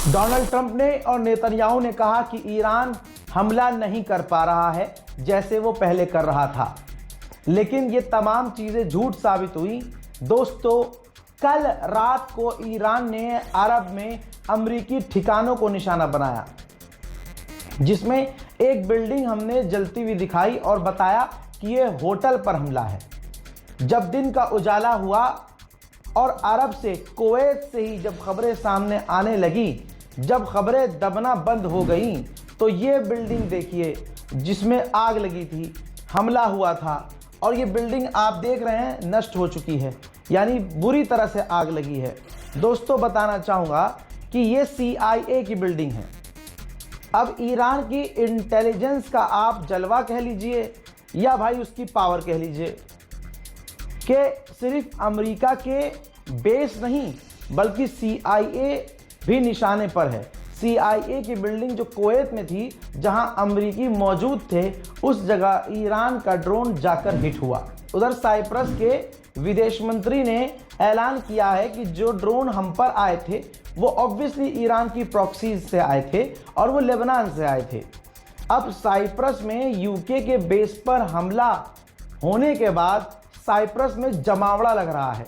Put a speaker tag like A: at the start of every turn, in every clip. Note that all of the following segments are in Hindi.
A: डोनाल्ड ट्रंप ने और नेतन्याहू ने कहा कि ईरान हमला नहीं कर पा रहा है जैसे वो पहले कर रहा था, लेकिन ये तमाम चीज़ें झूठ साबित हुई। दोस्तों, कल रात को ईरान ने अरब में अमेरिकी ठिकानों को निशाना बनाया, जिसमें एक बिल्डिंग हमने जलती हुई दिखाई और बताया कि ये होटल पर हमला है। जब दिन का उजाला हुआ और अरब से, कुवैत से ही जब खबरें सामने आने लगी, जब खबरें दबना बंद हो गई, तो ये बिल्डिंग देखिए जिसमें आग लगी थी, हमला हुआ था, और ये बिल्डिंग आप देख रहे हैं नष्ट हो चुकी है, यानी बुरी तरह से आग लगी है। दोस्तों, बताना चाहूँगा कि ये CIA की बिल्डिंग है। अब ईरान की इंटेलिजेंस का आप जलवा कह लीजिए या भाई उसकी पावर कह लीजिए कि सिर्फ अमेरिका के बेस नहीं बल्कि CIA भी निशाने पर है। CIA की बिल्डिंग जो कुवैत में थी, जहां अमेरिकी मौजूद थे, उस जगह ईरान का ड्रोन जाकर हिट हुआ। उधर साइप्रस के विदेश मंत्री ने ऐलान किया है कि जो ड्रोन हम पर आए थे वो ऑब्वियसली ईरान की प्रॉक्सीज से आए थे और वो लेबनान से आए थे। अब साइप्रस में UK के बेस पर हमला होने के बाद साइप्रस में जमावड़ा लग रहा है।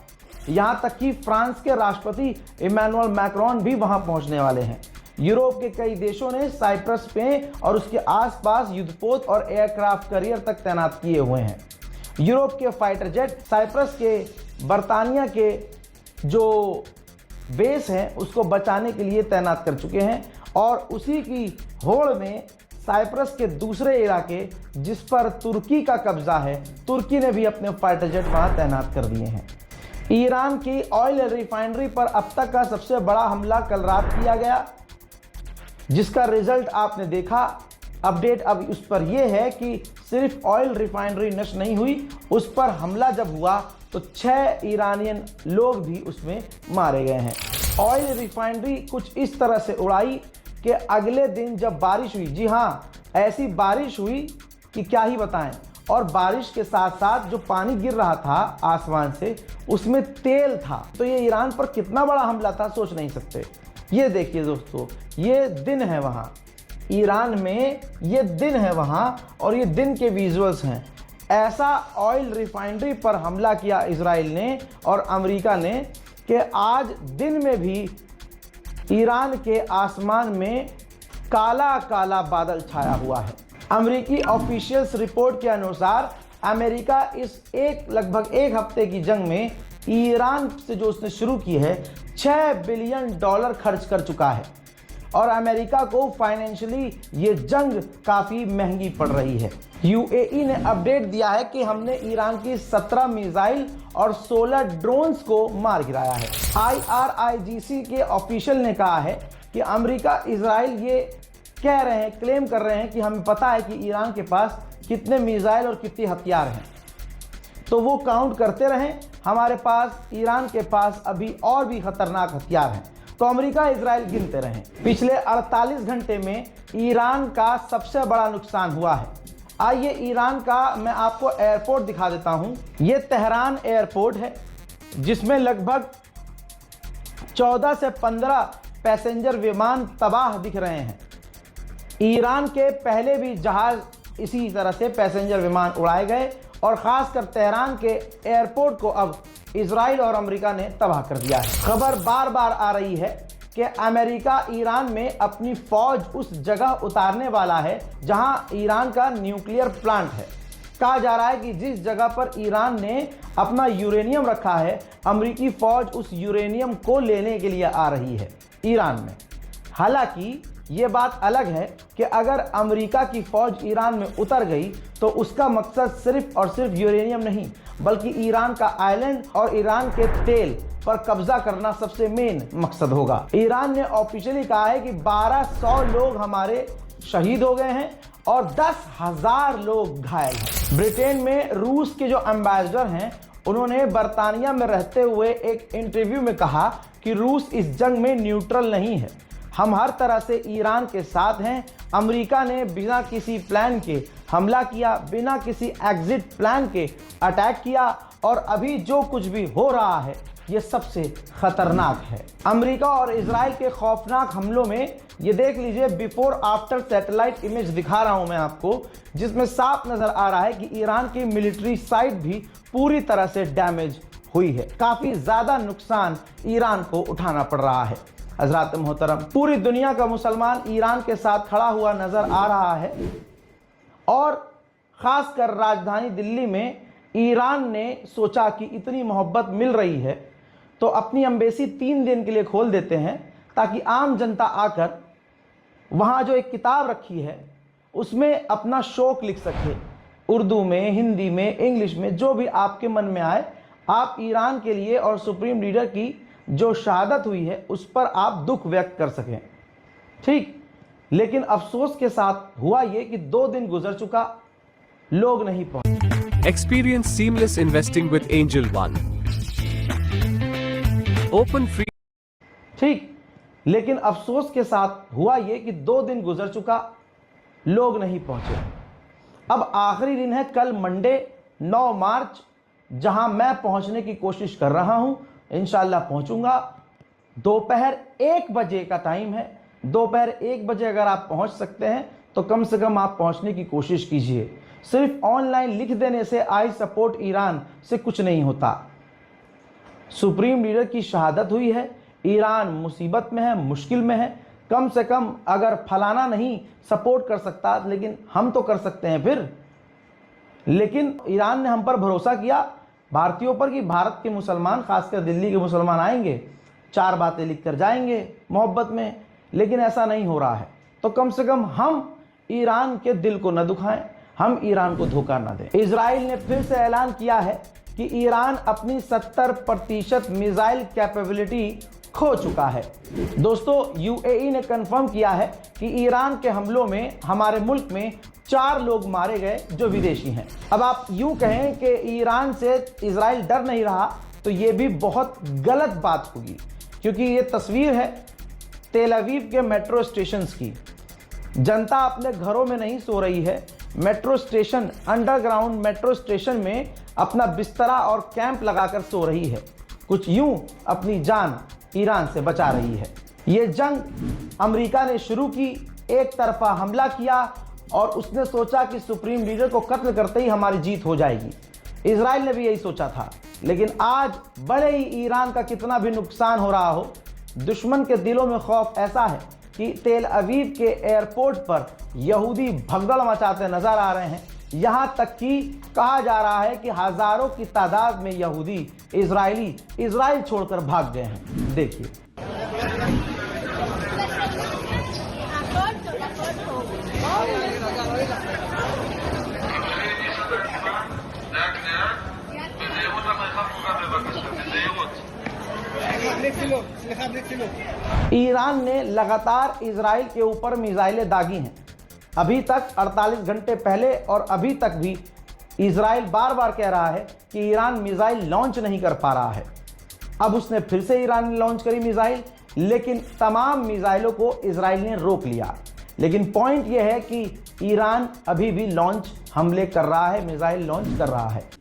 A: यहाँ तक कि फ्रांस के राष्ट्रपति इमैनुअल मैक्रोन भी वहाँ पहुँचने वाले हैं। यूरोप के कई देशों ने साइप्रस पे और उसके आसपास युद्धपोत और एयरक्राफ्ट कैरियर तक तैनात किए हुए हैं। यूरोप के फाइटर जेट साइप्रस के बर्तानिया के जो बेस हैं उसको बचाने के लिए तैनात कर चुके हैं, और उसी की होड़ में साइप्रस के दूसरे इलाके जिस पर तुर्की का कब्जा है, तुर्की ने भी अपने फाइटर जेट वहां तैनात कर दिए हैं। ईरान की ऑयल रिफाइनरी पर अब तक का सबसे बड़ा हमला कल रात किया गया, जिसका रिजल्ट आपने देखा। अपडेट अब उस पर यह है कि सिर्फ ऑयल रिफाइनरी नष्ट नहीं हुई, उस पर हमला जब हुआ तो 6 ईरानियन लोग भी उसमें मारे गए हैं। ऑयल रिफाइनरी कुछ इस तरह से उड़ाई कि अगले दिन जब बारिश हुई, जी हाँ, ऐसी बारिश हुई कि क्या ही बताएं, और बारिश के साथ साथ जो पानी गिर रहा था आसमान से उसमें तेल था। तो ये ईरान पर कितना बड़ा हमला था सोच नहीं सकते। ये देखिए दोस्तों, ये दिन है वहाँ ईरान में, ये दिन है वहाँ, और ये दिन के विजुअल्स हैं। ऐसा ऑयल रिफाइनरी पर हमला किया इजराइल ने और अमेरिका ने कि आज दिन में भी ईरान के आसमान में काला काला बादल छाया हुआ है। अमेरिकी ऑफिशियल्स रिपोर्ट के अनुसार अमेरिका इस लगभग एक हफ्ते की जंग में ईरान से जो उसने शुरू की है, $6 बिलियन खर्च कर चुका है, और अमेरिका को फाइनेंशियली ये जंग काफ़ी महंगी पड़ रही है। UAE ने अपडेट दिया है कि हमने ईरान की 17 मिसाइल और 16 ड्रोन्स को मार गिराया है। IRIGC के ऑफिशियल ने कहा है कि अमेरिका इजराइल ये कह रहे हैं, क्लेम कर रहे हैं कि हमें पता है कि ईरान के पास कितने मिसाइल और कितने हथियार हैं, तो वो काउंट करते रहें, हमारे पास, ईरान के पास अभी और भी खतरनाक हथियार हैं, तो अमेरिका इजराइल गिनते रहें। पिछले 48 घंटे में ईरान का सबसे बड़ा नुकसान हुआ है। आइए ईरान का मैं आपको एयरपोर्ट दिखा देता हूं। ये तेहरान एयरपोर्ट है, जिसमें लगभग 14 से 15 पैसेंजर विमान तबाह दिख रहे हैं। ईरान के पहले भी जहाज इसी तरह से पैसेंजर विमान उड़ाए गए, और खासकर तेहरान के एयरपोर्ट को अब इजराइल और अमेरिका ने तबाह कर दिया है। खबर बार बार आ रही है कि अमेरिका ईरान में अपनी फौज उस जगह उतारने वाला है जहां ईरान का न्यूक्लियर प्लांट है। कहा जा रहा है कि जिस जगह पर ईरान ने अपना यूरेनियम रखा है, अमेरिकी फौज उस यूरेनियम को लेने के लिए आ रही है ईरान में। हालांकि ये बात अलग है कि अगर अमेरिका की फौज ईरान में उतर गई तो उसका मकसद सिर्फ और सिर्फ यूरेनियम नहीं, बल्कि ईरान का आइलैंड और ईरान के तेल पर कब्जा करना सबसे मेन मकसद होगा। ईरान ने ऑफिशियली कहा है कि 1200 लोग हमारे शहीद हो गए हैं और 10,000 लोग घायल हैं। ब्रिटेन में रूस के जो एम्बेसडर हैं, उन्होंने बर्तानिया में रहते हुए एक इंटरव्यू में कहा कि रूस इस जंग में न्यूट्रल नहीं है, हम हर तरह से ईरान के साथ हैं। अमेरिका ने बिना किसी प्लान के हमला किया, बिना किसी एग्जिट प्लान के अटैक किया, और अभी जो कुछ भी हो रहा है ये सबसे खतरनाक है। अमेरिका और इजराइल के खौफनाक हमलों में ये देख लीजिए, बिफोर आफ्टर सैटेलाइट इमेज दिखा रहा हूं मैं आपको, जिसमें साफ नजर आ रहा है कि ईरान की मिलिट्री साइट भी पूरी तरह से डैमेज हुई है। काफी ज्यादा नुकसान ईरान को उठाना पड़ रहा है। हजरात मोहतरम, पूरी दुनिया का मुसलमान ईरान के साथ खड़ा हुआ नजर आ रहा है और खासकर राजधानी दिल्ली में ईरान ने सोचा कि इतनी मोहब्बत मिल रही है तो अपनी एम्बेसी 3 दिन के लिए खोल देते हैं, ताकि आम जनता आकर वहाँ जो एक किताब रखी है उसमें अपना शोक लिख सके, उर्दू में, हिंदी में, इंग्लिश में, जो भी आपके मन में आए। आप ईरान के लिए और सुप्रीम लीडर की जो शहादत हुई है उस पर आप दुख व्यक्त कर सकें। ठीक, लेकिन अफसोस के साथ हुआ ये कि 2 दिन गुजर चुका, लोग नहीं पहुंचे।
B: Experience seamless investing with Angel One. Open free.
A: ठीक, लेकिन अफसोस के साथ हुआ ये कि 2 दिन गुजर चुका, लोग नहीं पहुंचे। अब आखिरी दिन है, कल मंडे 9 मार्च, जहां मैं पहुंचने की कोशिश कर रहा हूं। इंशाल्लाह पहुंचूंगा। दोपहर 1 बजे का टाइम है। दोपहर 1 बजे अगर आप पहुंच सकते हैं तो कम से कम आप पहुंचने की कोशिश कीजिए। सिर्फ ऑनलाइन लिख देने से आई सपोर्ट ईरान से कुछ नहीं होता। सुप्रीम लीडर की शहादत हुई है, ईरान मुसीबत में है, मुश्किल में है। कम से कम अगर फलाना नहीं सपोर्ट कर सकता, लेकिन हम तो कर सकते हैं फिर। लेकिन ईरान ने हम पर भरोसा किया, भारतीयों पर, कि भारत के मुसलमान, खासकर दिल्ली के मुसलमान आएंगे, 4 बातें लिखकर जाएंगे मोहब्बत में। लेकिन ऐसा नहीं हो रहा है। तो कम से कम हम ईरान के दिल को न दुखाएं, हम ईरान को धोखा न दें। इजराइल ने फिर से ऐलान किया है कि ईरान अपनी 70% मिसाइल कैपेबिलिटी खो चुका है। दोस्तों, यूएई ने कंफर्म किया है कि ईरान के हमलों में हमारे मुल्क में 4 लोग मारे गए जो विदेशी हैं। अब आप यूं कहें कि ईरान से इजराइल डर नहीं रहा, तो ये भी बहुत गलत बात होगी, क्योंकि ये तस्वीर है तेल अवीव के मेट्रो स्टेशन की। जनता अपने घरों में नहीं सो रही है, metro station, underground metro station में अपना बिस्तरा और कैंप लगाकर सो रही है। कुछ यूं अपनी जान ईरान से बचा रही है। ये जंग अमेरिका ने शुरू की, एक तरफा हमला किया और उसने सोचा कि सुप्रीम लीडर को कत्ल करते ही हमारी जीत हो जाएगी। इजराइल ने भी यही सोचा था। लेकिन आज बड़े ही ईरान का कितना भी नुकसान हो रहा हो, दुश्मन के दिलों में खौफ ऐसा है कि तेल अवीव के एयरपोर्ट पर यहूदी भगदड़ मचाते नजर आ रहे हैं। यहां तक कि कहा जा रहा है कि हजारों की तादाद में यहूदी इजराइल छोड़कर भाग गए हैं। देखिए, ईरान ने लगातार इजराइल के ऊपर मिसाइलें दागी हैं। अभी तक 48 घंटे पहले और अभी तक भी इजराइल बार बार कह रहा है कि ईरान मिसाइल लॉन्च नहीं कर पा रहा है। अब उसने फिर से ईरान ने लॉन्च करी मिसाइल, लेकिन तमाम मिसाइलों को इजराइल ने रोक लिया। लेकिन पॉइंट यह है कि ईरान अभी भी हमले कर रहा है, मिसाइल लॉन्च कर रहा है।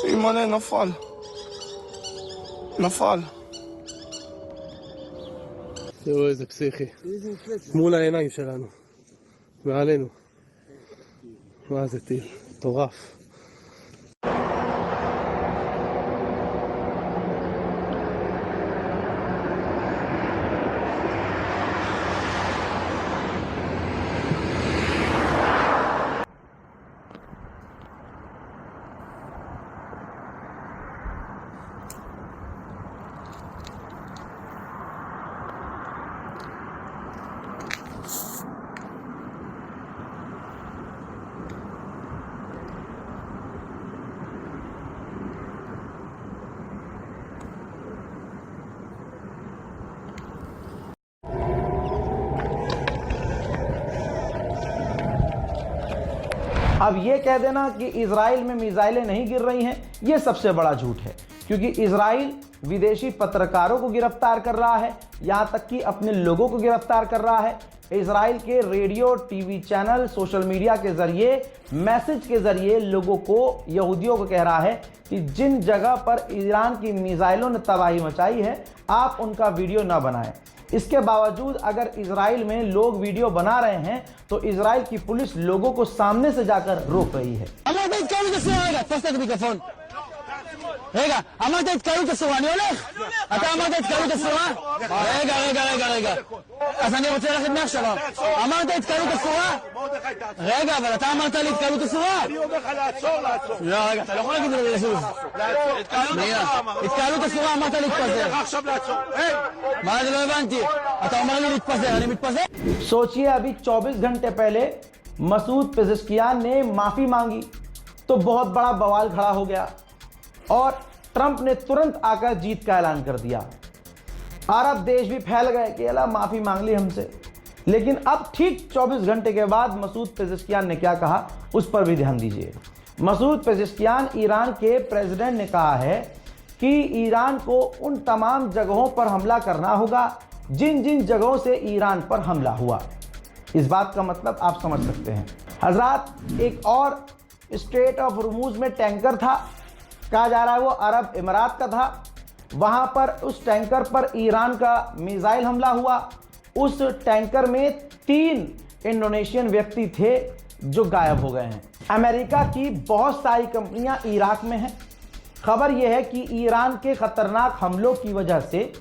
C: אימא'לה נפל. נפל.
D: תראו איזה פסיכי. מול העיניים שלנו. מעלינו. מה זה טיל? מטורף.
A: अब ये कह देना कि इजराइल में मिसाइलें नहीं गिर रही हैं, ये सबसे बड़ा झूठ है। क्योंकि इजराइल विदेशी पत्रकारों को गिरफ्तार कर रहा है, यहां तक कि अपने लोगों को गिरफ्तार कर रहा है। इजराइल के radio, TV channel, social media के जरिए, मैसेज के जरिए लोगों को, यहूदियों को कह रहा है कि जिन जगह पर ईरान की मिसाइलों ने तबाही मचाई है, आप उनका वीडियो ना बनाएं। इसके बावजूद अगर इजराइल में लोग वीडियो बना रहे हैं तो इजराइल की पुलिस लोगों को सामने से जाकर रोक रही है।
E: רגע, אמרת התקהלות אסורה, אני הולך. אתה אמרת התקהלות אסורה? רגע. אז אני רוצה ללכת מעכשיו. אמרת התקהלות אסורה? רגע, אבל אתה אמרת לי התקהלות אסורה.
C: אני אומר לך לעצור.
E: לא, רגע, אתה לא יכול להגיד לי לזוז. התקהלות אסורה, אמרת להתפזר.
C: לך עכשיו לעצור.
E: מה זה לא הבנתי? אתה אומר לי להתפזר, אני מתפזר?
A: सोचिए, अभी 24 घंटे पहले मसूद पेजेश्कियान ने माफी मांगी तो बहुत बड़ा बवाल खड़ा हो गया और ट्रंप ने तुरंत आकर जीत का ऐलान कर दिया। अरब देश भी फैल गए कि अल्लाह माफी मांग ली हमसे। लेकिन अब ठीक 24 घंटे के बाद मसूद पेजेश्कियान ने क्या कहा, उस पर भी ध्यान दीजिए। मसूद पेजेश्कियान, ईरान के प्रेसिडेंट, ने कहा है कि ईरान को उन तमाम जगहों पर हमला करना होगा जिन जिन जगहों से ईरान पर हमला हुआ। इस बात का मतलब आप समझ सकते हैं। हजरात, एक और स्ट्रेट ऑफ हॉर्मुज में टैंकर था, कहा जा रहा है वो अरब इमारात का था। वहां पर उस टैंकर पर ईरान का मिसाइल हमला हुआ। उस टैंकर में 3 इंडोनेशियन व्यक्ति थे जो गायब हो गए हैं। अमेरिका की बहुत सारी कंपनियां इराक में हैं। खबर यह है कि ईरान के खतरनाक हमलों की वजह से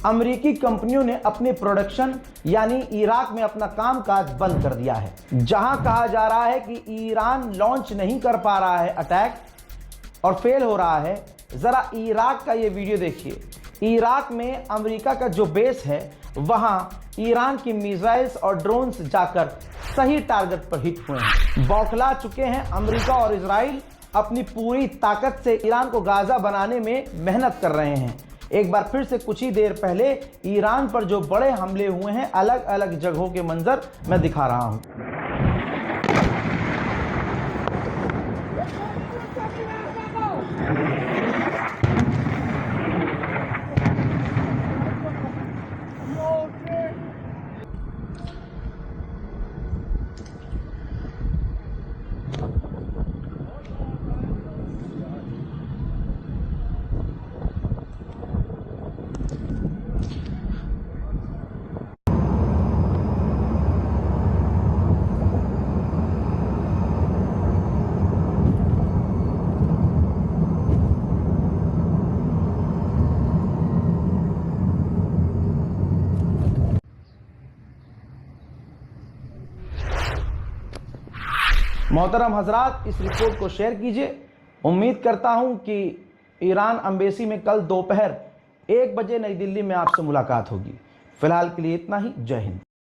A: अमेरिकी कंपनियों ने अपने प्रोडक्शन यानी इराक में अपना कामकाज बंद कर दिया है। जहां कहा जा रहा है कि ईरान लॉन्च नहीं कर पा रहा है अटैक और फेल हो रहा है। जरा इराक का ये वीडियो देखिए। इराक में अमेरिका का जो बेस है वहां ईरान की मिसाइल्स और ड्रोन्स जाकर सही टारगेट पर हिट हुए हैं। बौखला चुके हैं अमेरिका और इजराइल। अपनी पूरी ताकत से ईरान को गाजा बनाने में मेहनत कर रहे हैं। एक बार फिर से कुछ ही देर पहले ईरान पर जो बड़े हमले हुए हैं, अलग अलग जगहों के मंजर मैं दिखा रहा हूं। मोहतरम हजरात, इस रिपोर्ट को शेयर कीजिए। उम्मीद करता हूं कि ईरान एम्बेसी में कल दोपहर 1 बजे नई दिल्ली में आपसे मुलाकात होगी। फिलहाल के लिए इतना ही। जय हिंद।